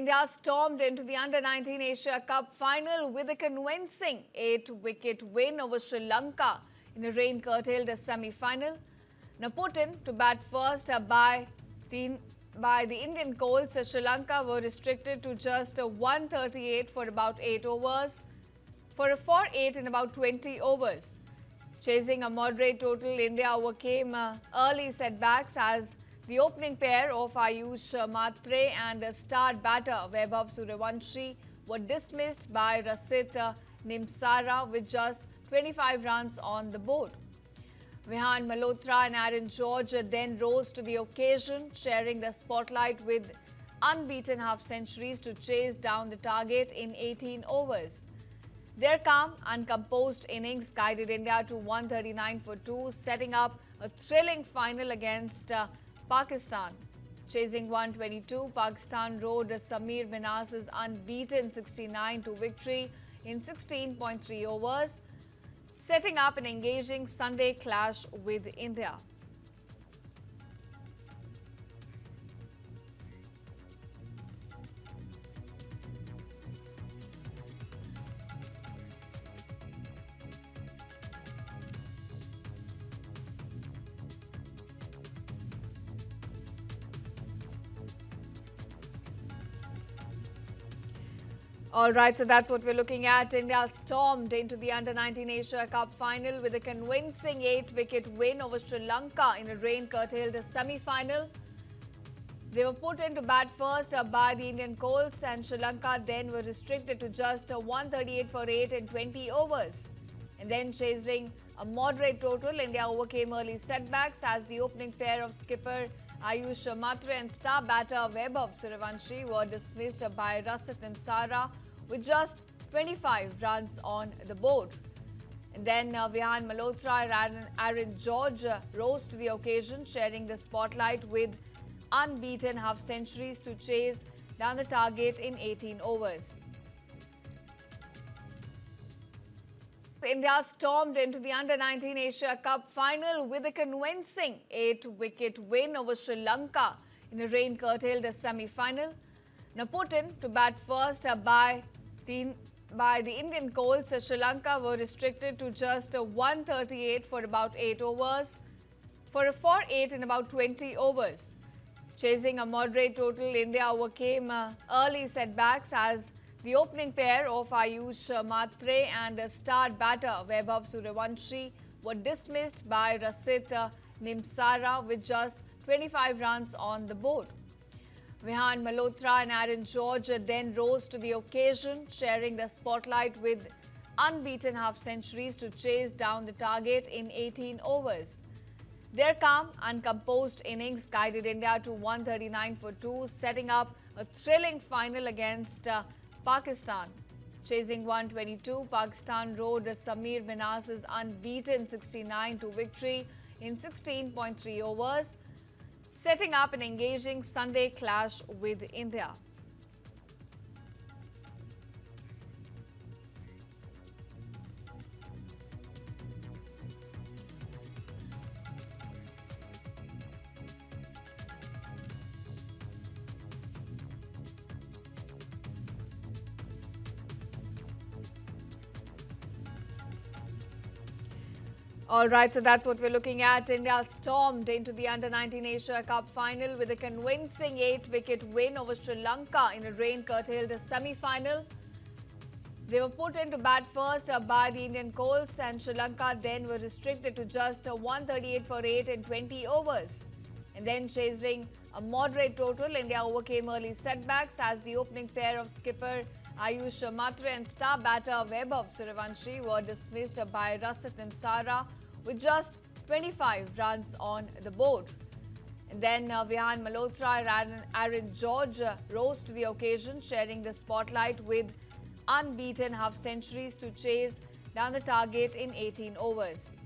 India stormed into the Under-19 Asia Cup final with a convincing 8-wicket win over Sri Lanka in a rain-curtailed semi-final. Now put in to bat first by the Indian Colts, Sri Lanka were restricted to just 138 for about 8 overs, for 8 in about 20 overs. Chasing a moderate total, India overcame early setbacks as the opening pair of Ayush Matre and star batter Vaibhav Suryavanshi were dismissed by Rasit Nimsara with just 25 runs on the board. Vihan Malhotra and Aaron George then rose to the occasion, sharing the spotlight with unbeaten half-centuries to chase down the target in 18 overs. Their calm and composed innings guided India to 139 for 2, setting up a thrilling final against Pakistan. Chasing 122, Pakistan rode Samir Minhas's unbeaten 69 to victory in 16.3 overs, setting up an engaging Sunday clash with India. All right, so that's what we're looking at. India stormed into the Under-19 Asia Cup final with a convincing 8-wicket win over Sri Lanka in a rain-curtailed semi-final. They were put in to bat first by the Indian Colts, and Sri Lanka then were restricted to just 138 for 8 in 20 overs. And then chasing a moderate total, India overcame early setbacks as the opening pair of skipper Ayush Matre and star batter Vaibhav Suryavanshi were dismissed by Rasit Nimsara with just 25 runs on the board. And then Vihan Malhotra and Aaron George rose to the occasion, sharing the spotlight with unbeaten half-centuries to chase down the target in 18 overs. India stormed into the Under-19 Asia Cup final with a convincing 8-wicket win over Sri Lanka in a rain-curtailed semi-final. Now put in to bat first by the Indian Colts, Sri Lanka were restricted to just 138 for about 8 overs, for 8 in about 20 overs. Chasing a moderate total, India overcame early setbacks as the opening pair of Ayush Matre and star batter Vaibhav Suryavanshi were dismissed by Rasit Nimsara with just 25 runs on the board. Vihan Malhotra and Aaron George then rose to the occasion, sharing the spotlight with unbeaten half-centuries to chase down the target in 18 overs. Their calm and composed innings guided India to 139 for 2, setting up a thrilling final against Pakistan. Chasing 122, Pakistan rode Samir Minhas's unbeaten 69 to victory in 16.3 overs, setting up an engaging Sunday clash with India. All right, so that's what we're looking at. India stormed into the Under-19 Asia Cup final with a convincing 8-wicket win over Sri Lanka in a rain-curtailed semi-final. They were put in to bat first by the Indian Colts, and Sri Lanka then were restricted to just 138 for 8 in 20 overs. And then chasing a moderate total, India overcame early setbacks as the opening pair of skipper Ayush Matre and star batter Vaibhav Suryavanshi were dismissed by Rasit Nimsara with just 25 runs on the board. And then Vihan Malhotra and Aaron George rose to the occasion, sharing the spotlight with unbeaten half-centuries to chase down the target in 18 overs.